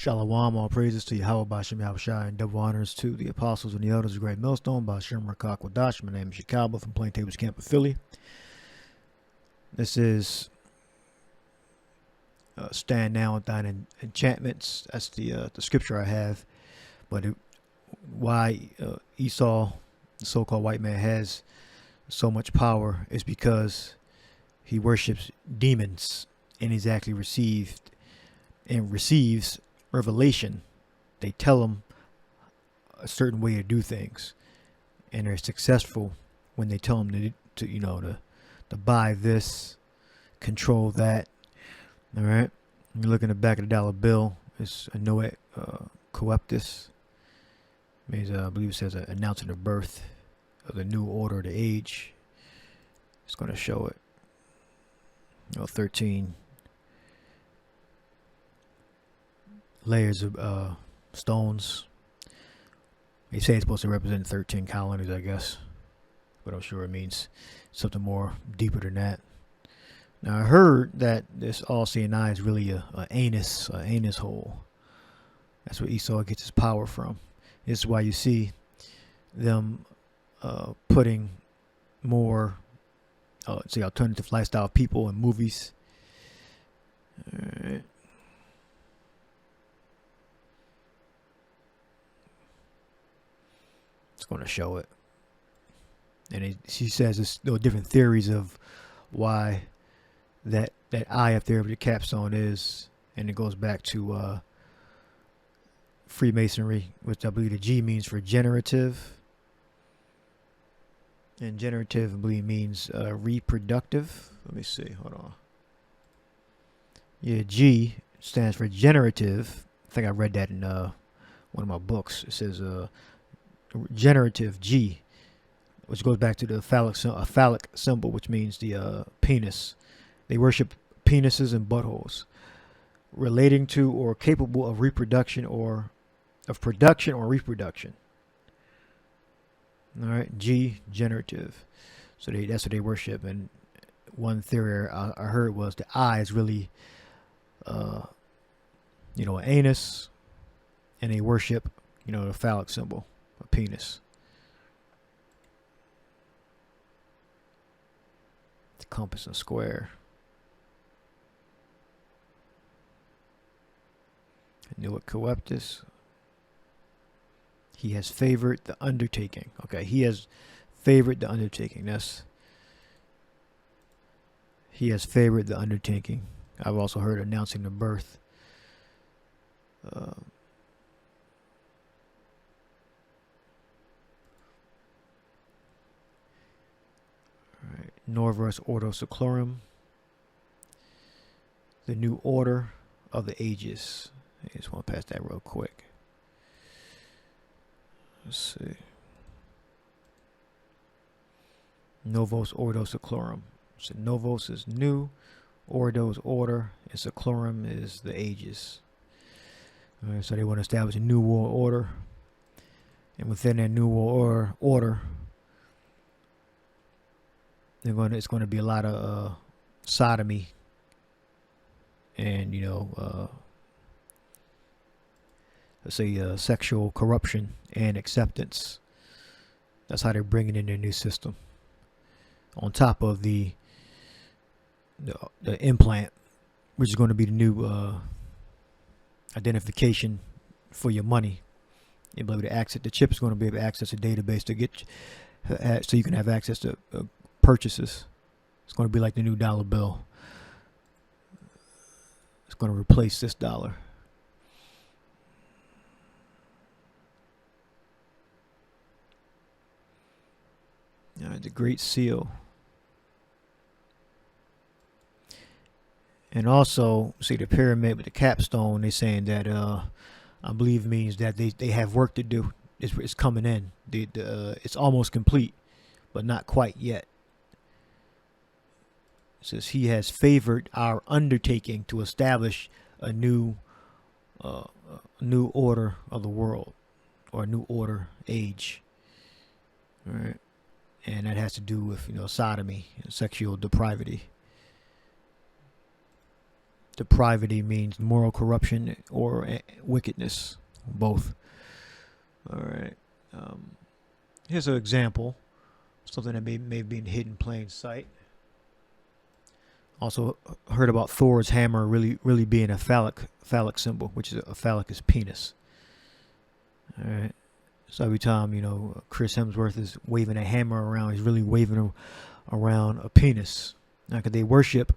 Shalom, all praises to Yahweh Bashem Yahushai, and double honors to the apostles and the elders of Great Millstone, Bashem Rakak Wadash. My name is Yakalba from Plaintables Camp of Philly. This is Stand Now with Thine Enchantments. That's the scripture I have. But why Esau, the so-called white man, has so much power is because he worships demons, and he's actually receives revelation. They tell him a certain way to do things, and they're successful when they tell him to buy this, control that. All right. You look in the back of the dollar bill. It's a Noet Coeptus. Means I believe it says announcing the birth of the new order of the age. It's going to show it. 13 layers of stones. They say it's supposed to represent 13 colonies, I guess, but I'm sure it means something more deeper than that. Now I heard that this all-seeing eye is really a anus hole. That's where Esau gets his power from. This is why you see them putting more alternative lifestyle people in movies. All right. It's going to show it. And she says there are different theories of why that eye up there with the capstone is. And it goes back to Freemasonry, which I believe the G means for generative. And generative, I believe, means reproductive. Let me see. Hold on. Yeah, G stands for generative. I think I read that in one of my books. It says generative G, which goes back to the phallic symbol, which means the penis. They worship penises and buttholes, relating to or capable of reproduction or of production or reproduction. All right, G, generative. So that's what they worship. And one theory I heard was the eye is really, an anus, and they worship, the phallic symbol. A penis. The compass and square. I knew it. Coeptus. He has favored the undertaking. Okay, he has favored the undertaking. He has favored the undertaking. I've also heard announcing the birth. Norvus Ordo Seclorum, the new order of the ages. I just want to pass that real quick. Let's see. Novus Ordo Seclorum. So Novus is new, Ordo is order, and Seclorum is the ages. All right, so they want to establish a new world order, and within that new world order, it's going to be a lot of sodomy and let's say sexual corruption and acceptance. That's how they're bringing in their new system. On top of the implant, which is going to be the new identification for your money. You'll be able to access the chip. Is going to be able to access a database to get so you can have access to purchases. It's going to be like the new dollar bill. It's going to replace this dollar. The Great Seal. And also, see the pyramid with the capstone, they're saying that I believe means that they have work to do. It's coming in. It's almost complete, but not quite yet. It says he has favored our undertaking to establish a new order of the world, or a new order age. All right, and that has to do with sodomy and sexual depravity. depravity means moral corruption or wickedness, both. All right. Here's an example, something that may have been hidden in plain sight. Also heard about Thor's hammer really being a phallic symbol, which is a phallic is penis. All right. So every time, Chris Hemsworth is waving a hammer around, he's really waving around a penis. Now, because they worship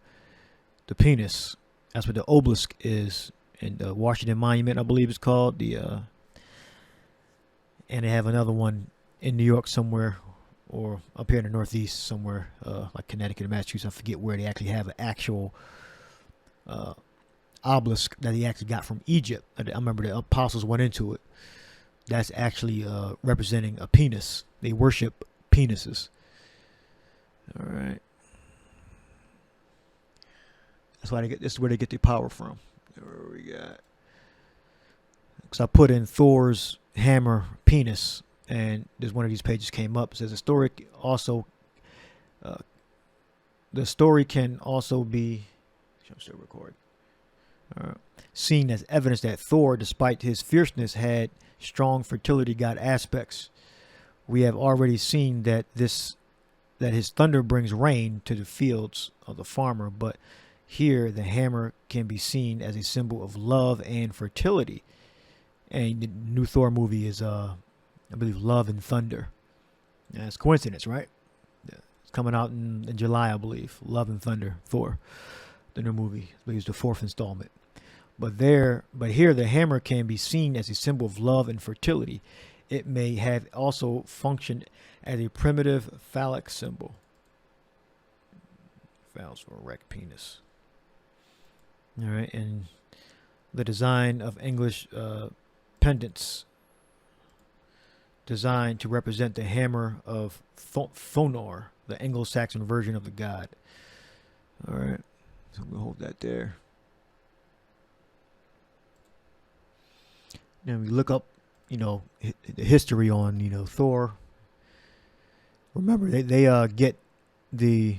the penis. That's what the obelisk is in the Washington Monument, I believe it's called. And they have another one in New York somewhere, or up here in the Northeast somewhere, like Connecticut or Massachusetts. I forget where they actually have an actual obelisk that they actually got from Egypt. I remember the apostles went into it. That's actually representing a penis. They worship penises. All right. That's why this is where they get their power from. Where we got? Because I put in Thor's hammer penis, and there's one of these pages came up. It says the story can also be. I'm still recording. Seen as evidence that Thor, despite his fierceness, had strong fertility god aspects. We have already seen that his thunder brings rain to the fields of the farmer, but here the hammer can be seen as a symbol of love and fertility. And the new Thor movie is I believe Love and Thunder. That's coincidence, right? It's coming out in July, I believe. Love and Thunder, Thor, the new movie. I believe it's the 4th installment. But here the hammer can be seen as a symbol of love and fertility. It may have also functioned as a primitive phallic symbol. Phallus for erect penis. All right, and the design of English pendants designed to represent the hammer of Thonor, the Anglo-Saxon version of the god. All right, so we'll hold that there. Then we look up, the history on, Thor. Remember, they get the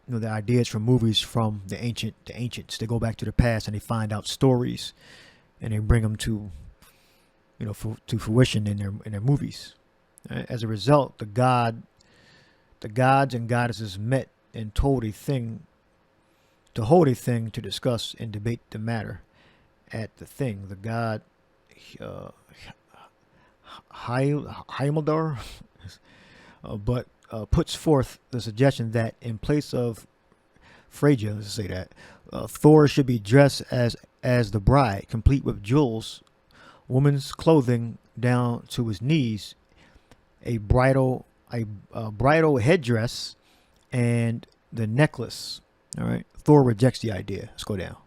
ideas from movies from the ancients. They go back to the past and they find out stories, and they bring them to, to fruition in their movies. As a result, the gods and goddesses met and hold a thing to discuss and debate the matter. At the thing, the god Heimdall puts forth the suggestion that in place of Freyja, let's say that Thor should be dressed as the bride, complete with jewels, woman's clothing down to his knees, a bridal headdress, and the necklace. All right, Thor rejects the idea. Let's go down.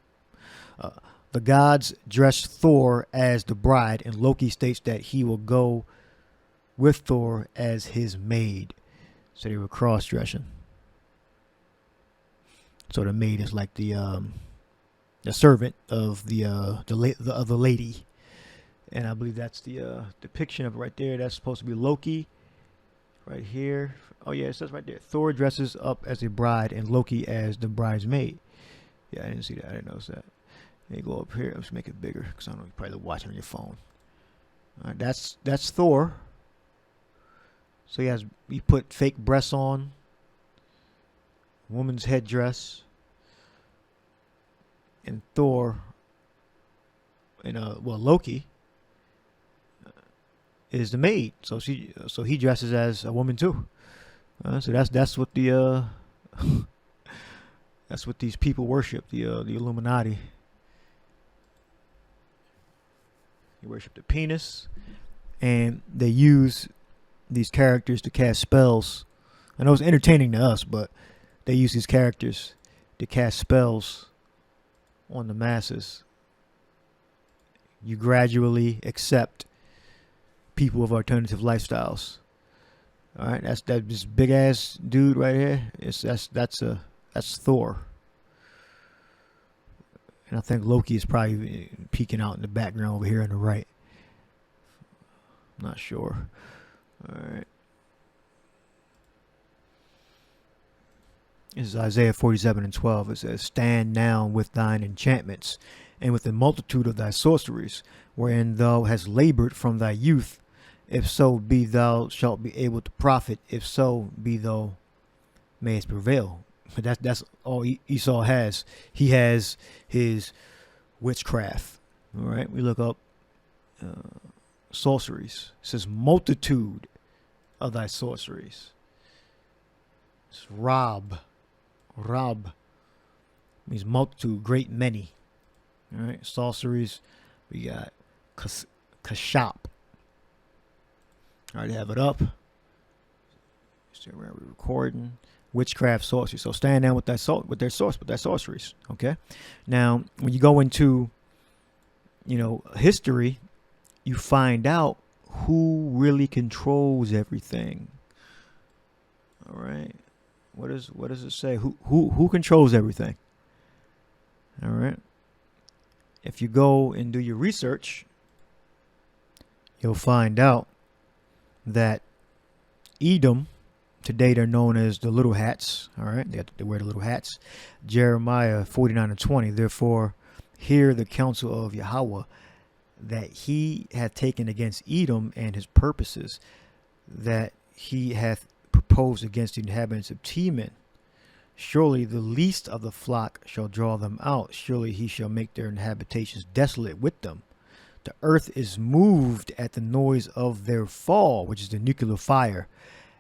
The gods dress Thor as the bride, and Loki states that he will go with Thor as his maid. So they were cross-dressing. So the maid is like the servant of the lady, and I believe that's the depiction of it right there. That's supposed to be Loki, right here. Oh yeah, it says right there. Thor dresses up as a bride, and Loki as the bridesmaid. Yeah, I didn't see that. I didn't notice that. Let me go up here. Let's make it bigger because I know you're probably watching on your phone. All right, that's Thor. So he put fake breasts on, woman's headdress, and Thor, and Loki is the maid. So he dresses as a woman too. So that's what the that's what these people worship, the Illuminati. They worship the penis, and they use these characters to cast spells. I know it's entertaining to us, but they use these characters to cast spells on the masses. You gradually accept people of alternative lifestyles. All right, that's this big ass dude right here. That's Thor. And I think Loki is probably peeking out in the background over here on the right. I'm not sure. All right. This is Isaiah 47:12. It says, "Stand now with thine enchantments, and with the multitude of thy sorceries, wherein thou hast labored from thy youth. If so be thou shalt be able to profit, if so be thou mayest prevail." But that's all Esau has. He has his witchcraft. All right, we look up sorceries. It says multitude of thy sorceries. It's Rob means multitude, great many. All right, sorceries. We got Kashop. I already have it up. Still around, we're recording. Witchcraft, sorcery. So stand down with their sorceries. Okay. Now, when you go into, history, you find out who really controls everything. All right. What does it say? Who controls everything? All right. If you go and do your research, you'll find out that Edom, today they're known as the Little Hats. All right, they wear the little hats. Jeremiah 49:20. Therefore, hear the counsel of Yahweh, that he hath taken against Edom and his purposes, that he hath proposed against the inhabitants of Teman. Surely the least of the flock shall draw them out. Surely he shall make their habitations desolate with them. The earth is moved at the noise of their fall, which is the nuclear fire.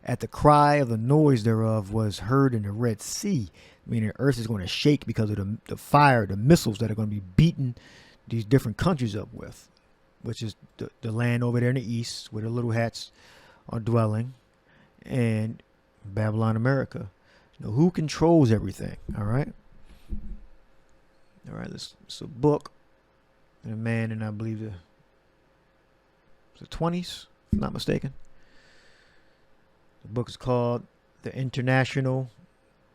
At the cry of the noise thereof was heard in the Red Sea. Meaning the earth is going to shake because of the fire, the missiles that are going to be beating these different countries up with, which is the land over there in the east where the little hats are dwelling, and Babylon, America. Who controls everything? All right. It's a book. And a man in, I believe, the 20s, if I'm not mistaken. The book is called The International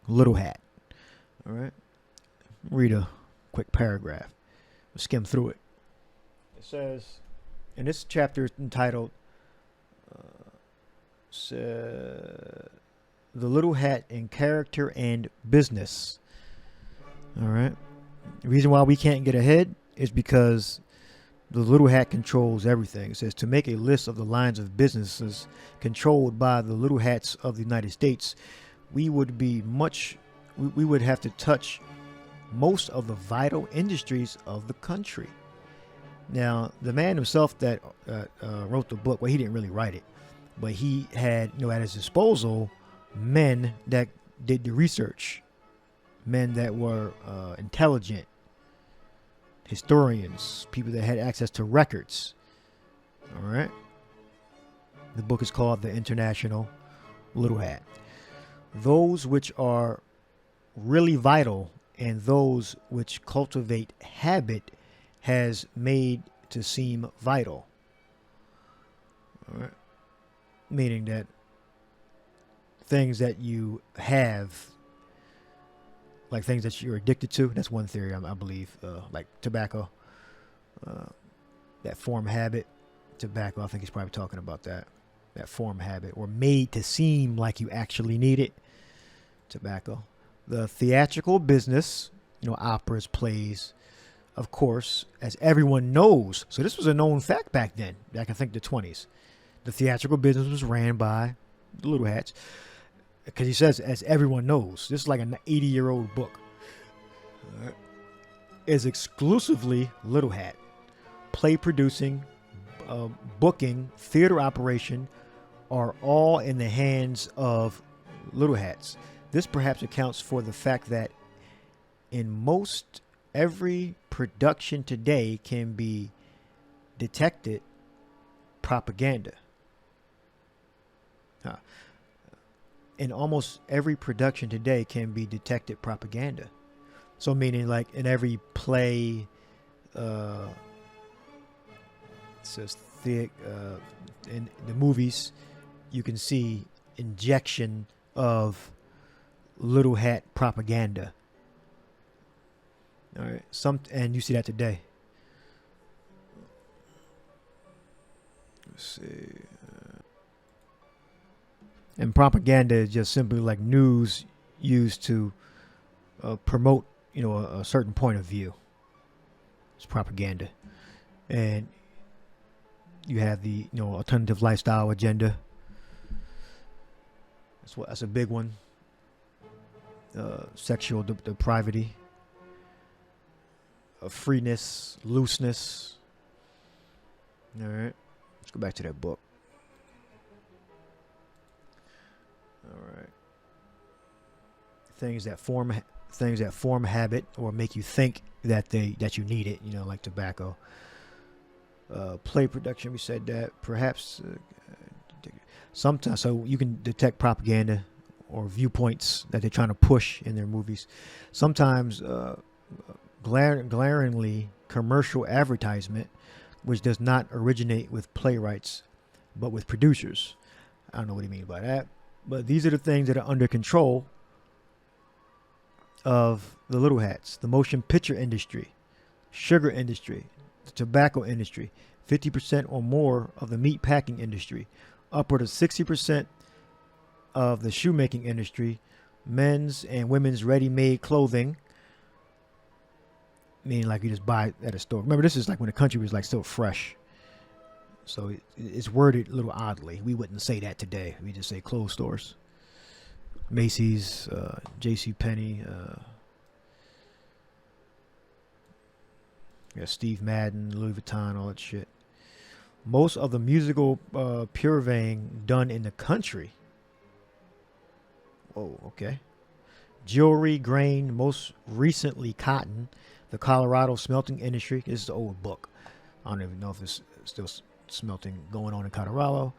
Little Hat. All right. Read a quick paragraph. We'll skim through it. It says, and this chapter is entitled The Little Hat in Character and Business. All right. The reason why we can't get ahead is because the little hat controls everything. It says to make a list of the lines of businesses controlled by the little hats of the United States, we would have to touch most of the vital industries of the country. Now, the man himself that wrote the book, well, he didn't really write it, but he had, at his disposal, men that did the research, men that were intelligent, historians, people that had access to records. All right. The book is called The International Little Hat. Those which are really vital and those which cultivate habit has made to seem vital. All right. Meaning that things that you have, like things that you're addicted to, that's one theory, I believe, like tobacco, that form habit. Tobacco, I think he's probably talking about that form habit, or made to seem like you actually need it. Tobacco. The theatrical business, operas, plays, of course, as everyone knows. So this was a known fact back then, back I think the 20s. The theatrical business was ran by the Little Hats. Because he says, as everyone knows, this is like an 80-year-old book. Is exclusively Little Hat. Play producing, booking, theater operation are all in the hands of Little Hats. This perhaps accounts for the fact that in most every production today can be detected propaganda. In almost every production today can be detected propaganda. So meaning like in every play, it says in the movies, you can see injection of little hat propaganda. All right, and you see that today. Let's see. And propaganda is just simply like news used to promote, a certain point of view. It's propaganda. And you have the, alternative lifestyle agenda. That's a big one. Sexual depravity. Freeness, looseness. All right. Let's go back to that book. All right. Things that form habit or make you think that you need it, like tobacco. Play production, we said that. Perhaps sometimes, so you can detect propaganda or viewpoints that they're trying to push in their movies. Sometimes glaringly commercial advertisement, which does not originate with playwrights, but with producers. I don't know what he means by that, but these are the things that are under control of the little hats: the motion picture industry, sugar industry, the tobacco industry, 50% or more of the meat packing industry, upward of 60% of the shoemaking industry, men's and women's ready-made clothing, meaning like you just buy at a store. Remember, this is like when the country was like still fresh. So it's worded a little oddly. We wouldn't say that today. We just say clothes stores. Macy's, JCPenney, Steve Madden, Louis Vuitton, all that shit. Most of the musical purveying done in the country. Whoa, okay. Jewelry, grain, most recently cotton, the Colorado smelting industry. This is an old book. I don't even know if it's still smelting going on in Colorado.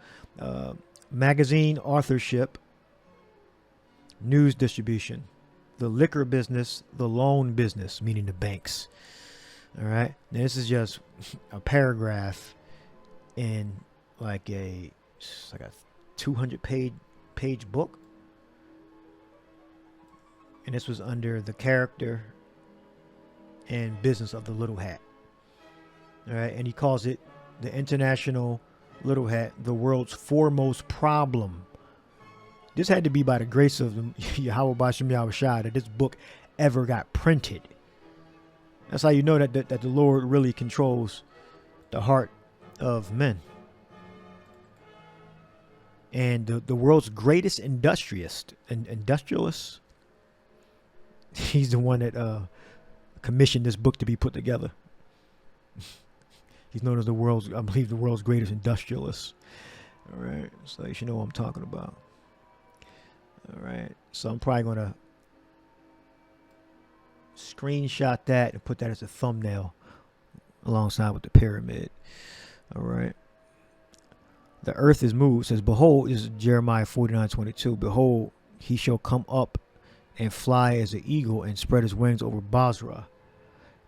Magazine authorship, news distribution, the liquor business, the loan business, meaning the banks. All right. Now, this is just a paragraph in like a 200 page book. And this was under the character and business of the little hat. All right. And he calls it the international little hat, the world's foremost problem. This had to be by the grace of Yahweh Bashem Yahushua that this book ever got printed. That's how you know that the Lord really controls the heart of men. And the world's greatest industrialist, he's the one that commissioned this book to be put together. He's known as the world's greatest industrialist. All right, so you should know what I'm talking about. All right, so I'm probably gonna screenshot that and put that as a thumbnail alongside with the pyramid. All right. The earth is moved. Says, behold, this is Jeremiah 49:22. Behold, he shall come up and fly as an eagle and spread his wings over Basra.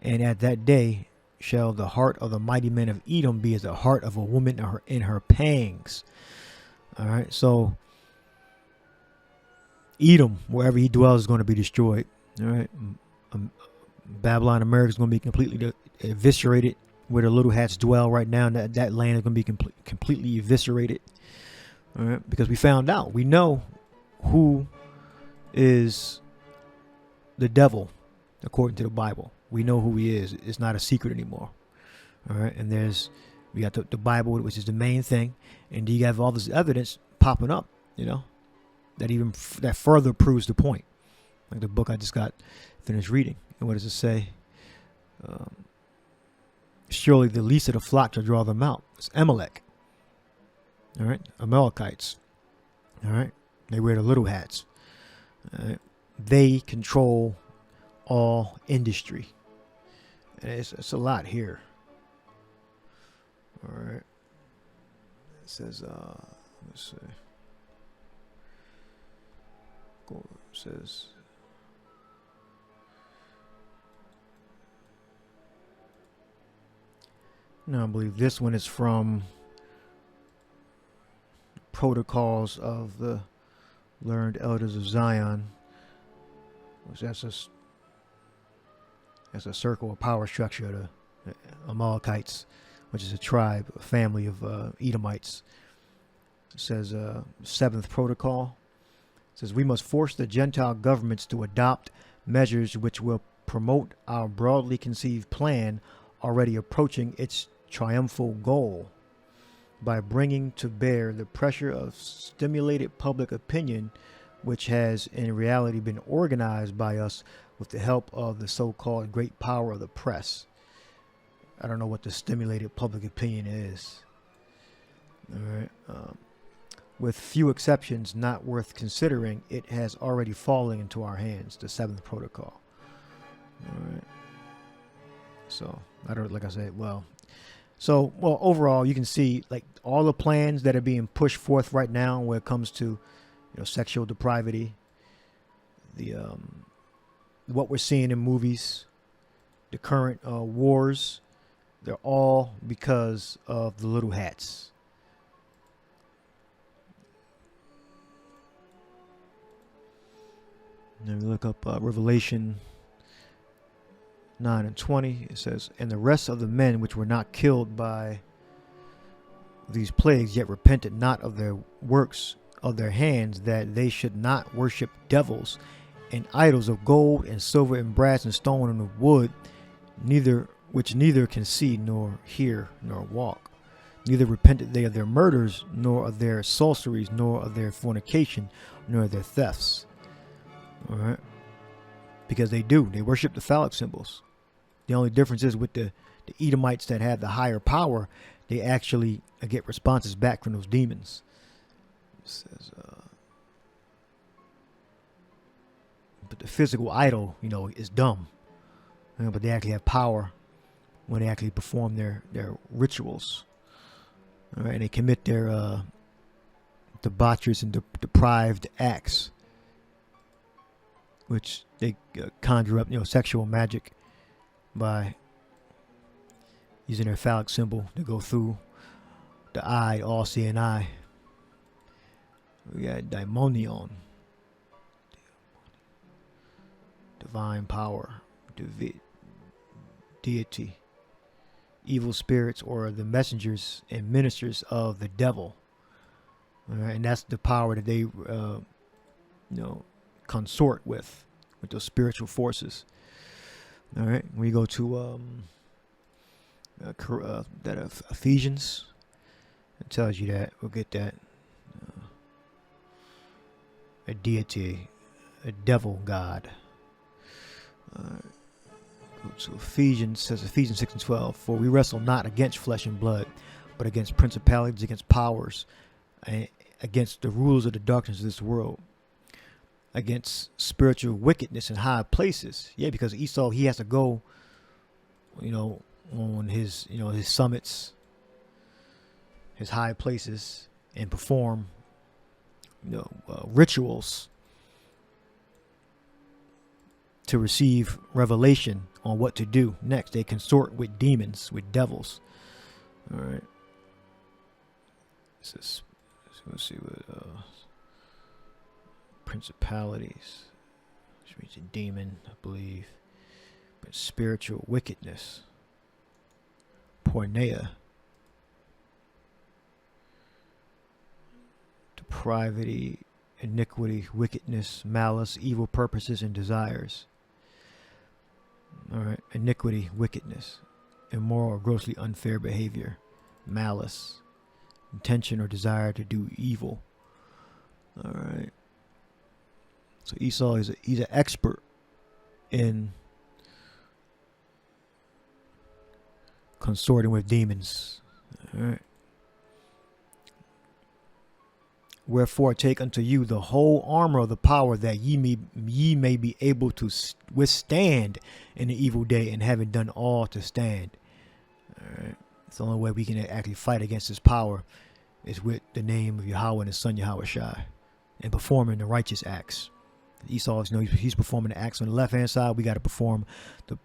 And at that day shall the heart of the mighty men of Edom be as the heart of a woman in her pangs. All right. So Edom, wherever he dwells, is going to be destroyed. All right. Babylon, America is going to be completely eviscerated. Where the little hats dwell right now, that land is going to be completely eviscerated. All right, because we found out, we know who is the devil according to the Bible. We know who he is. It's not a secret anymore. All right, and we got the Bible, which is the main thing, and you have all this evidence popping up, that further proves the point. Like the book I just got finished reading, and what does it say? Surely the least of the flock shall draw them out. It's Amalek. All right. Amalekites. All right. They wear the little hats. All right. They control all industry. And it's a lot here. All right. It says, let's see. It says, no, I believe this one is from Protocols of the Learned Elders of Zion, which that's a circle, a power structure of the Amalekites, which is a tribe, a family of Edomites. It says seventh protocol. It says we must force the Gentile governments to adopt measures which will promote our broadly conceived plan already approaching its triumphal goal by bringing to bear the pressure of stimulated public opinion which has in reality been organized by us with the help of the so-called great power of the press. I don't know what the stimulated public opinion is. All right. With few exceptions not worth considering, it has already fallen into our hands, the seventh protocol. All right. So, I don't, like I said, well, overall, you can see like all the plans that are being pushed forth right now when it comes to, sexual depravity, the, what we're seeing in movies, the current wars, they're all because of the little hats. Then we look up Revelation 9 and 20. It says, and the rest of the men which were not killed by these plagues yet repented not of their works of their hands, that they should not worship devils and idols of gold and silver and brass and stone and of wood, which neither can see nor hear nor walk. Neither repented they of their murders, nor of their sorceries, nor of their fornication, nor of their thefts. All right, because they worship the phallic symbols. The only difference is with the Edomites that have the higher power, they actually get responses back from those demons. It says, but the physical idol, is dumb. But they actually have power when they actually perform their rituals. All right, and they commit their debaucherous and deprived acts, which they conjure up, sexual magic by using their phallic symbol to go through the eye, all-seeing eye. We got daimonion, divine power, deity, evil spirits, or the messengers and ministers of the devil. All right, and that's the power that they, consort with those spiritual forces. All right, we go to Ephesians. It tells you that. We'll get that. A deity, a devil god. Go to Ephesians, says Ephesians 6 and 12. For we wrestle not against flesh and blood, but against principalities, against powers, against the rulers of the darkness of this world, against spiritual wickedness in high places. Yeah, because Esau, he has to go, on his, his summits, his high places, and perform, rituals to receive revelation on what to do next. They consort with demons, with devils. All right. So let's see what principalities, which means a demon, I believe, but spiritual wickedness, porneia, depravity, iniquity, wickedness, malice, evil purposes and desires. All right, iniquity, wickedness, immoral or grossly unfair behavior, malice, intention or desire to do evil. All right. So Esau he's an expert in consorting with demons. All right. Wherefore take unto you the whole armor of the power, that ye may be able to withstand in the evil day, and having done all to stand. All right. It's the only way we can actually fight against this power is with the name of Yahweh and his son Yahweh Shai, and performing the righteous acts. Esau, he's performing the acts on the left hand side. We got to perform the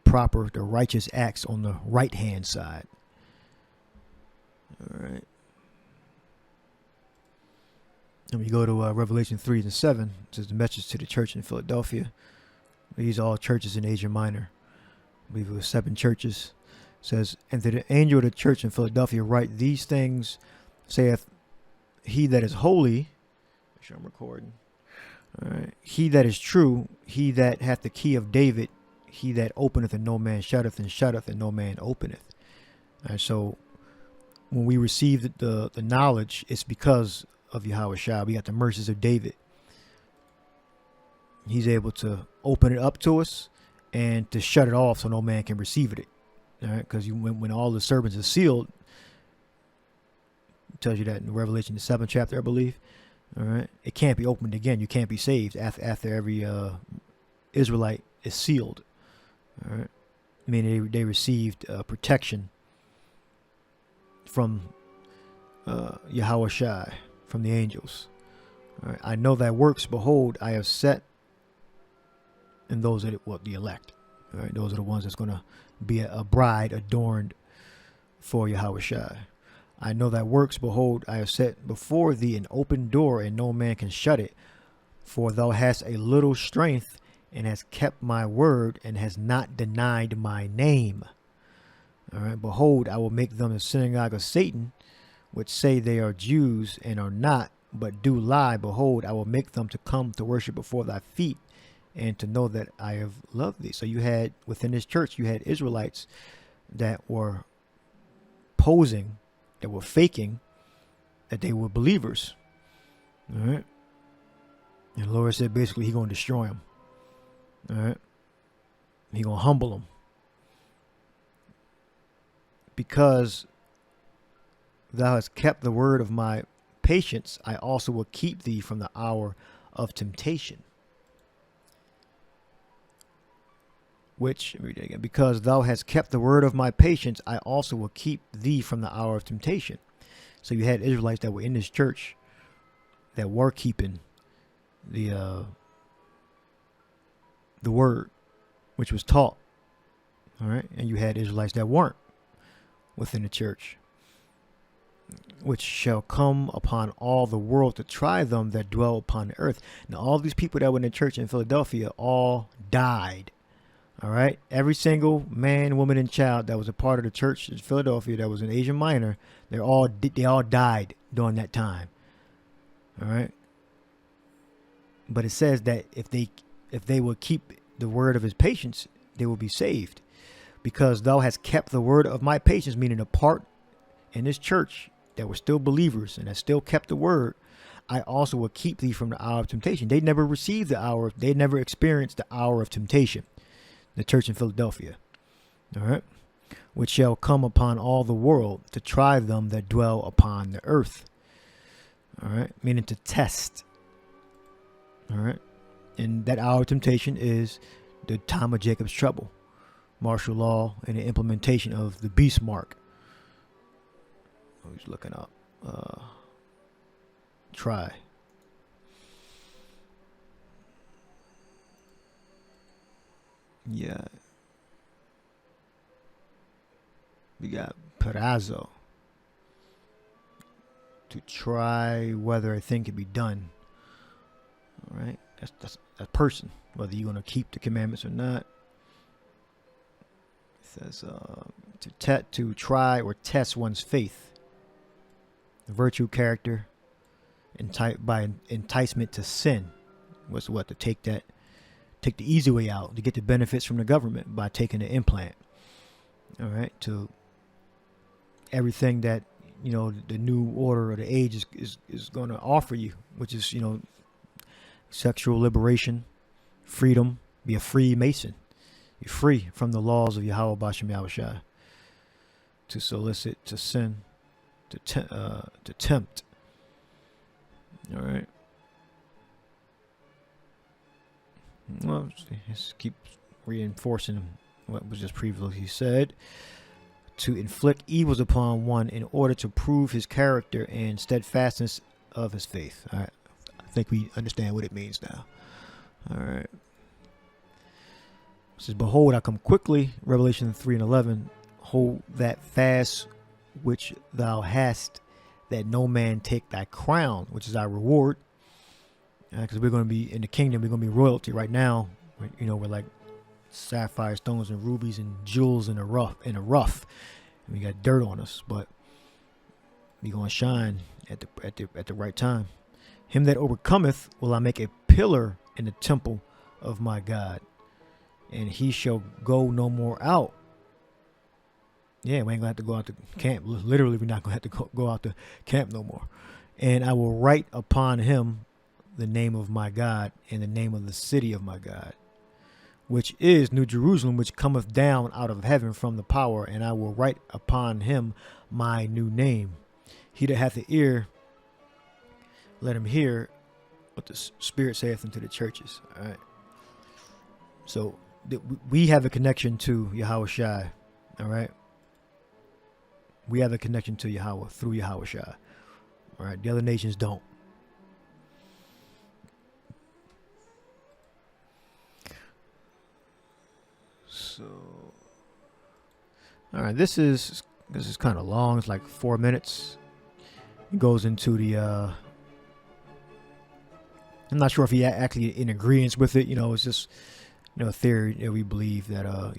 righteous acts on the right hand side. All right. And we go to Revelation 3 and 7. It says the message to the church in Philadelphia. These are all churches in Asia Minor. I believe it was 7 churches. It says, and to the angel of the church in Philadelphia write, these things saith he that is holy. Make sure I'm recording. All right. He that is true, he that hath the key of David, he that openeth and no man shutteth, and shutteth and no man openeth. All right, so when we receive the knowledge, it's because of Yahweh Shai. We got the mercies of David. He's able to open it up to us and to shut it off so no man can receive it. All right, because when all the servants are sealed, it tells you that in Revelation the 7th chapter, I believe. All right, it can't be opened again. You can't be saved after every Israelite is sealed. All right, meaning they received protection from Yahweh Shai, from the angels. All right, I know that works. Behold, I have set, and those are the elect. All right, those are the ones that's going to be a bride adorned for Yahweh Shai. I know that works. Behold, I have set before thee an open door, and no man can shut it. For thou hast a little strength, and hast kept my word, and hast not denied my name. All right. Behold, I will make them the synagogue of Satan, which say they are Jews and are not, but do lie. Behold, I will make them to come to worship before thy feet, and to know that I have loved thee. So you had, within this church, you had Israelites that were posing, that were faking that they were believers. All right. And the Lord said basically He's going to destroy them. All right. He's going to humble them. Because thou hast kept the word of my patience, I also will keep thee from the hour of temptation. Which, read it again, because thou hast kept the word of my patience, I also will keep thee from the hour of temptation. So you had Israelites that were in this church that were keeping the word, which was taught. All right. And you had Israelites that weren't within the church, which shall come upon all the world to try them that dwell upon the earth. Now, all these people that were in the church in Philadelphia all died. All right. Every single man, woman, and child that was a part of the church in Philadelphia that was in Asia Minor, they all died during that time. All right. But it says that if they will keep the word of his patience, they will be saved. Because thou hast kept the word of my patience, meaning a part in this church that were still believers and that still kept the word, I also will keep thee from the hour of temptation. They never received they never experienced the hour of temptation. The church in Philadelphia, all right, which shall come upon all the world to try them that dwell upon the earth, all right, meaning to test, all right, and that hour of temptation is the time of Jacob's trouble, martial law, and the implementation of the beast mark. Who's looking up? Try. Yeah. We got Perazzo. To try whether a thing can be done. All right. That's a person. Whether you're going to keep the commandments or not. It says to try or test one's faith. The virtue, character, by enticement to sin. Was what? To take the easy way out, to get the benefits from the government by taking the implant. All right, to everything that the new order of the age is going to offer you, which is sexual liberation, freedom. Be a free Mason. You're free from the laws of Yahweh Bashem Yahushua. To solicit, to sin, to tempt. All right. Well, just keep reinforcing what was just previously said. To inflict evils upon one in order to prove his character and steadfastness of his faith. All right. I think we understand what it means now. All right. It says, behold, I come quickly. Revelation 3:11. Hold that fast which thou hast, that no man take thy crown, which is our reward. Because we're going to be in the kingdom, we're going to be royalty right now. We're like sapphire stones and rubies and jewels in a rough. And we got dirt on us, but we're going to shine at the right time. Him that overcometh will I make a pillar in the temple of my God, and he shall go no more out. Yeah, we ain't gonna have to go out to camp. Literally, we're not gonna have to go out to camp no more. And I will write upon him the name of my God and the name of the city of my God, which is New Jerusalem, which cometh down out of heaven from the power, and I will write upon him my new name. He that hath an ear, let him hear what the Spirit saith unto the churches. All right. So we have a connection to Yahweh Shai. All right. We have a connection to Yahweh through Yahweh Shai. All right. The other nations don't. So, all right, this is kind of long. It's like 4 minutes. It goes into the I'm not sure if he actually in agreement with it. It's just a theory that we believe that or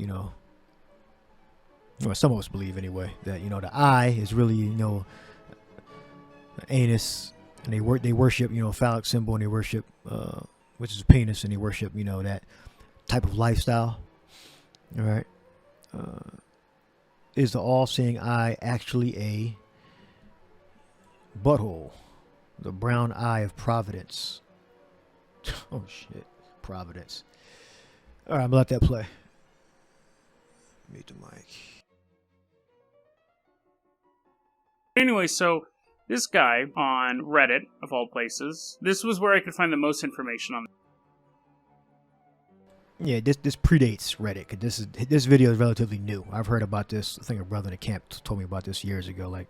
some of us believe anyway, that the eye is really anus, and they worship phallic symbol, and they worship which is a penis, and they worship that type of lifestyle. All right. Is the all-seeing eye actually a butthole? The brown eye of providence. Oh, shit. Providence. All right, I'm going to let that play. Mute the mic. Anyway, so this guy on Reddit, of all places, this was where I could find the most information on. Yeah, this predates Reddit, because this video is relatively new. I've heard about this. I think a brother in the camp told me about this years ago, like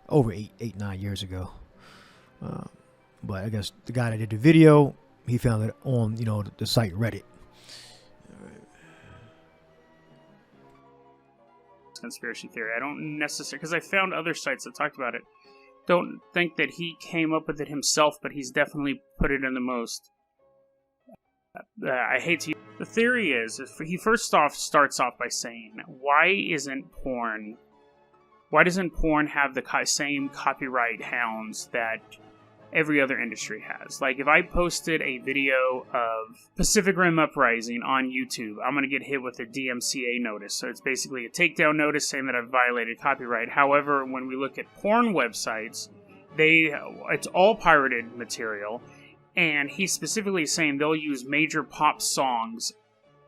over 9 years ago. But I guess the guy that did the video, he found it on the site Reddit. Conspiracy theory. I don't necessarily, because I found other sites that talked about it. Don't think that he came up with it himself, but he's definitely put it in the most. I hate to use. The theory is he first off starts off by saying, why doesn't porn have the same copyright hounds that every other industry has? Like, if I posted a video of Pacific Rim Uprising on YouTube, I'm going to get hit with a DMCA notice. So it's basically a takedown notice saying that I've violated copyright. However, when we look at porn websites, it's all pirated material. And he's specifically saying they'll use major pop songs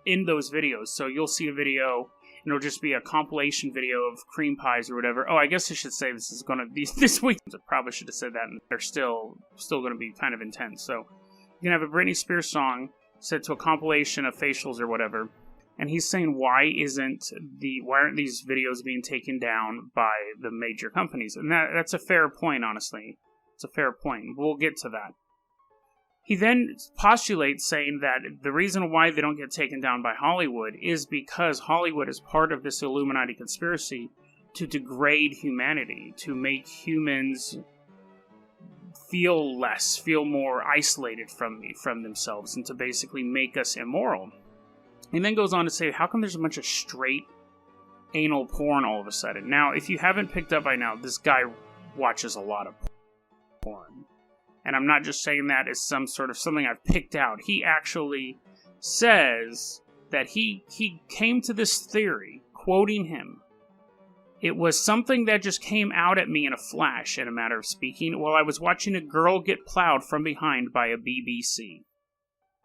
in those videos. So you'll see a video, and it'll just be a compilation video of cream pies or whatever. Oh, I guess I should say this is going to be this week. I probably should have said that, and they're still going to be kind of intense. So you can have a Britney Spears song set to a compilation of facials or whatever. And he's saying, why aren't these videos being taken down by the major companies? And that's a fair point, honestly. It's a fair point. We'll get to that. He then postulates saying that the reason why they don't get taken down by Hollywood is because Hollywood is part of this Illuminati conspiracy to degrade humanity, to make humans feel more isolated from themselves, and to basically make us immoral. He then goes on to say, how come there's a bunch of straight anal porn all of a sudden? Now, if you haven't picked up by now, this guy watches a lot of porn. And I'm not just saying that as some sort of something I've picked out. He actually says that he came to this theory, quoting him. It was something that just came out at me in a flash, in a matter of speaking, while I was watching a girl get plowed from behind by a BBC.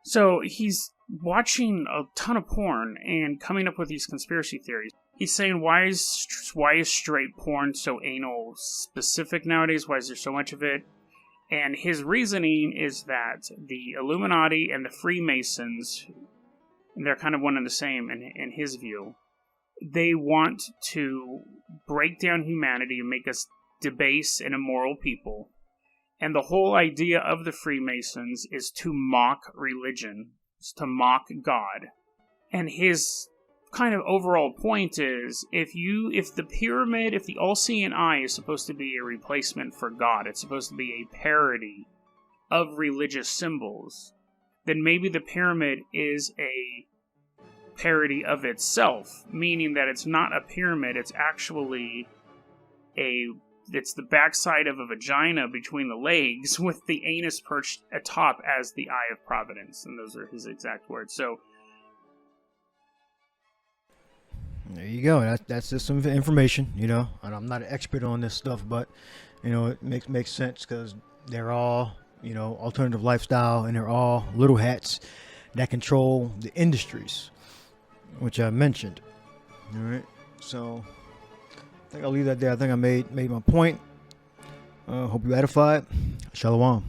So he's watching a ton of porn and coming up with these conspiracy theories. He's saying, why is straight porn so anal specific nowadays? Why is there so much of it? And his reasoning is that the Illuminati and the Freemasons, and they're kind of one and the same in his view, they want to break down humanity and make us debased and immoral people. And the whole idea of the Freemasons is to mock religion, is to mock God. And his kind of overall point is, if the pyramid, if the all-seeing eye is supposed to be a replacement for God, it's supposed to be a parody of religious symbols, then maybe the pyramid is a parody of itself, meaning that it's not a pyramid, it's actually it's the backside of a vagina between the legs with the anus perched atop as the eye of providence. And those are his exact words. So there you go. That's just some information, you know. And I'm not an expert on this stuff, but you know, it makes sense because they're all, you know, alternative lifestyle, and they're all little hats that control the industries, which I mentioned. All right, so I think I'll leave that there. I think I made my point. Hope you edified. Shalom.